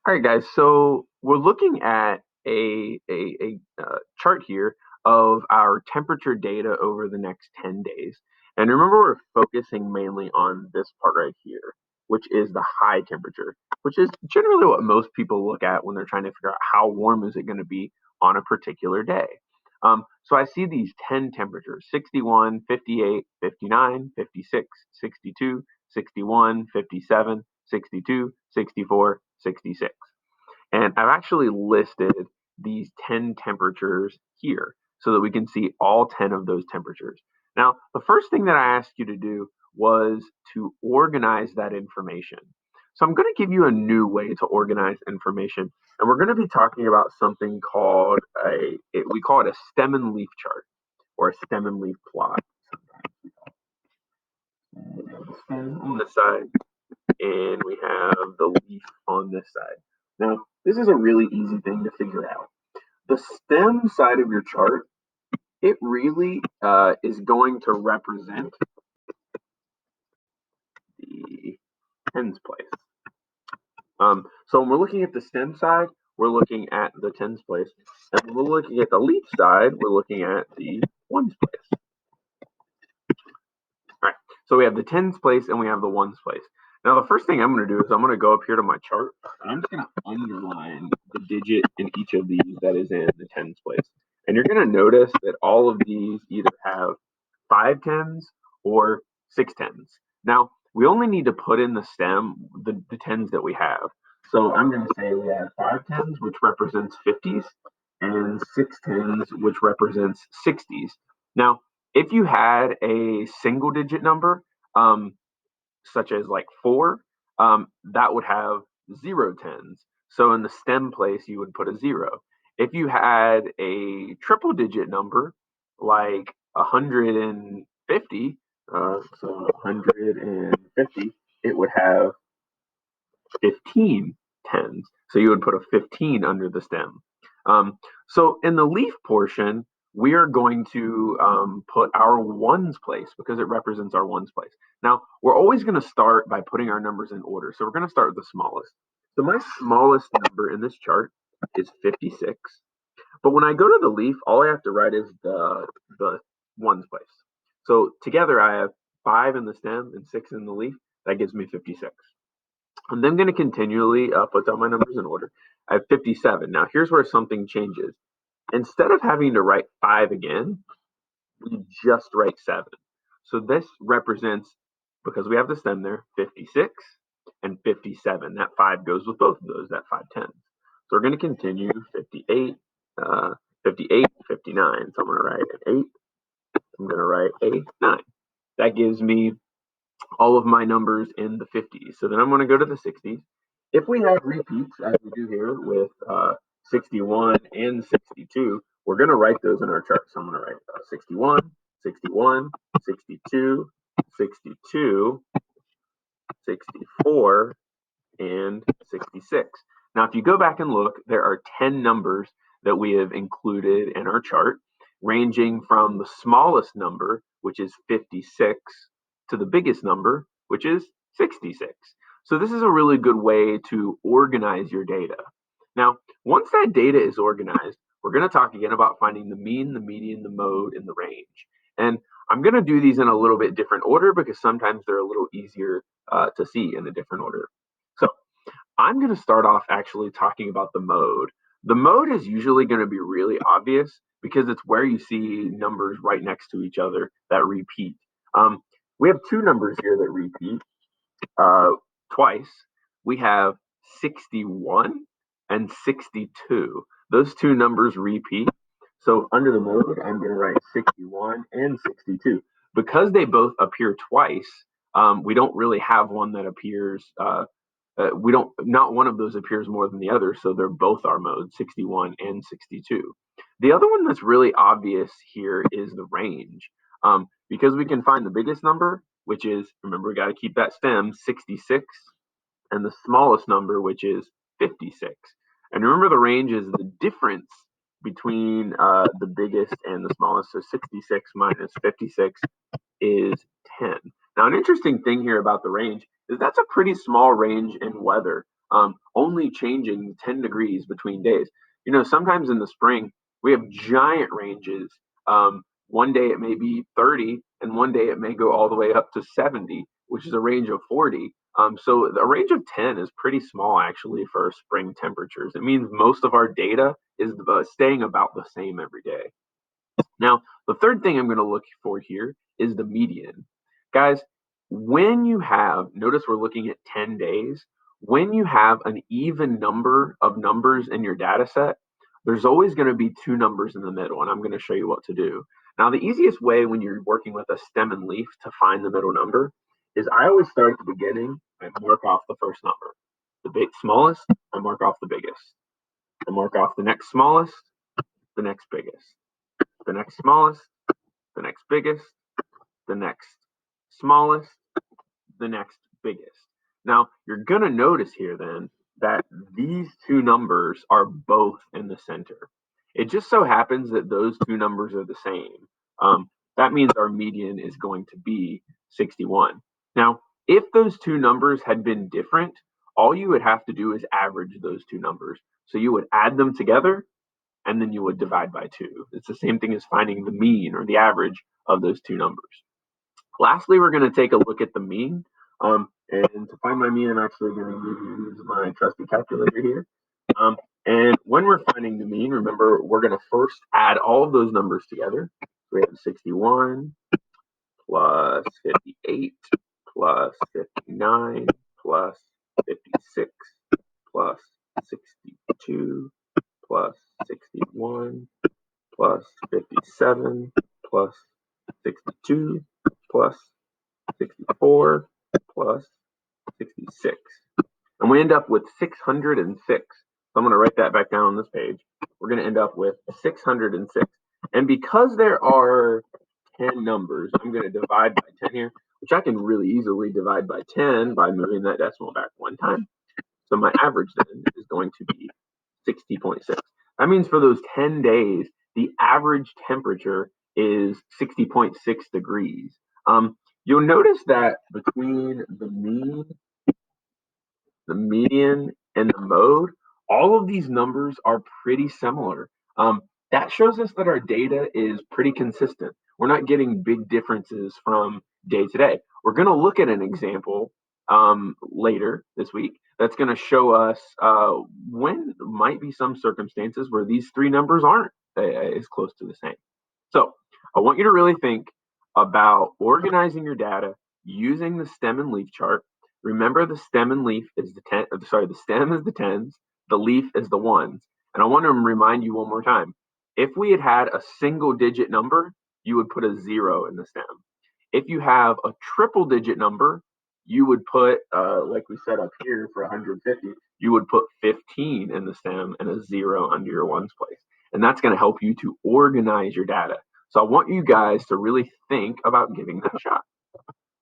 All right, guys. So we're looking at a chart here of our temperature data over the next 10 days. And remember, we're focusing mainly on this part right here, which is the high temperature, which is generally what most people look at when they're trying to figure out how warm is it going to be on a particular day. So I see these 10 temperatures: 61, 58, 59, 56, 62, 61, 57, 62, 64, 66. And I've actually listed these 10 temperatures here so that we can see all 10 of those temperatures. Now, the first thing that I asked you to do was to organize that information. So I'm going to give you a new way to organize information, and we're going to be talking about something called we call it a stem and leaf chart or a stem and leaf plot. Stem on this side, and we have the leaf on this side. Now, this is a really easy thing to figure out. The stem side of your chart, it really is going to represent the tens place. So when we're looking at the stem side, we're looking at the tens place. And when we're looking at the leaf side, we're looking at the ones place. All right, so we have the tens place and we have the ones place. Now, the first thing I'm going to do is I'm going to go up here to my chart, and I'm just going to underline the digit in each of these that is in the tens place. And you're going to notice that all of these either have 5 tens or 6 tens. Now, we only need to put in the stem the tens that we have. So I'm going to say we have 5 tens, which represents 50s, and 6 tens, which represents 60s. Now, if you had a single digit number, such as like 4, that would have 0 tens. So in the stem place, you would put a 0. If you had a triple digit number, like 150, so 150, it would have 15 tens. So you would put a 15 under the stem. So in the leaf portion, we are going to put our ones place because it represents our ones place. Now, we're always going to start by putting our numbers in order. So we're going to start with the smallest. So my smallest number in this chart is 56. But when I go to the leaf, all I have to write is the ones place. So together I have 5 in the stem and 6 in the leaf. That gives me 56. And then I'm going to continually put down my numbers in order. I have 57. Now here's where something changes. Instead of having to write 5 again, we just write 7. So this represents, because we have the stem there, 56 and 57. That 5 goes with both of those, that 5 tens. So we're going to continue 58, 58, 59. So I'm going to write an 8. I'm going to write a 9. That gives me all of my numbers in the 50s. So then I'm going to go to the 60s. If we have repeats, as we do here with 61 and 62, we're going to write those in our chart. So I'm going to write 61, 61, 62, 62, 64, and 66. Now, if you go back and look, there are 10 numbers that we have included in our chart, ranging from the smallest number, which is 56, to the biggest number, which is 66. So this is a really good way to organize your data. Now, once that data is organized, we're going to talk again about finding the mean, the median, the mode, and the range. And I'm going to do these in a little bit different order because sometimes they're a little easier to see in a different order. So I'm going to start off actually talking about the mode. The mode is usually going to be really obvious because it's where you see numbers right next to each other that repeat. We have 2 numbers here that repeat twice. We have 61 and 62. Those 2 numbers repeat. So under the mode, I'm going to write 61 and 62. Because they both appear twice, we don't really have one that appears not one of those appears more than the other, so they're both our modes, 61 and 62. The other one that's really obvious here is the range. Because we can find the biggest number, which is, remember, we got to keep that stem, 66, and the smallest number, which is 56. And remember, the range is the difference between the biggest and the smallest. So 66 minus 56 is 10. Now, an interesting thing here about the range is that's a pretty small range in weather. only changing 10 degrees between days. Sometimes in the spring, we have giant ranges. One day it may be 30, and one day it may go all the way up to 70, which is a range of 40. So a range of 10 is pretty small actually for spring temperatures. It means most of our data is staying about the same every day. Now, the third thing I'm going to look for here is the median. Guys, notice we're looking at 10 days, when you have an even number of numbers in your data set, there's always going to be two numbers in the middle, and I'm going to show you what to do. Now, the easiest way when you're working with a stem and leaf to find the middle number is I always start at the beginning and mark off the first number. The smallest, I mark off the biggest. I mark off the next smallest, the next biggest. The next smallest, the next biggest, the next smallest, the next biggest. Now, you're going to notice here then that these two numbers are both in the center. It just so happens that those two numbers are the same. That means our median is going to be 61. Now, if those two numbers had been different, all you would have to do is average those two numbers. So you would add them together and then you would divide by 2. It's the same thing as finding the mean or the average of those two numbers. Lastly, we're going to take a look at the mean. And to find my mean, I'm actually going to use my trusty calculator here. And when we're finding the mean, remember, we're going to first add all of those numbers together. We have 61 plus 58 plus 59 plus 56 plus 62 plus 61 plus 57 plus 62 plus 64 plus 66. And we end up with 606. So I'm going to write that back down on this page. We're going to end up with 606. And because there are 10 numbers, I'm going to divide by 10 here, which I can really easily divide by 10 by moving that decimal back one time. So my average then is going to be 60.6. That means for those 10 days, the average temperature is 60.6 degrees. You'll notice that between the mean, the median, and the mode, all of these numbers are pretty similar. That shows us that our data is pretty consistent. We're not getting big differences from day to day. We're going to look at an example later this week that's going to show us when might be some circumstances where these three numbers aren't as close to the same. So I want you to really think about organizing your data using the stem and leaf chart. Remember, the stem and leaf is the stem is the tens, the leaf is the ones. And I want to remind you one more time. If we had a single digit number, you would put a 0 in the stem. If you have a triple digit number, you would put, like we said up here for 150, you would put 15 in the stem and a 0 under your ones place. And that's going to help you to organize your data. So I want you guys to really think about giving that a shot.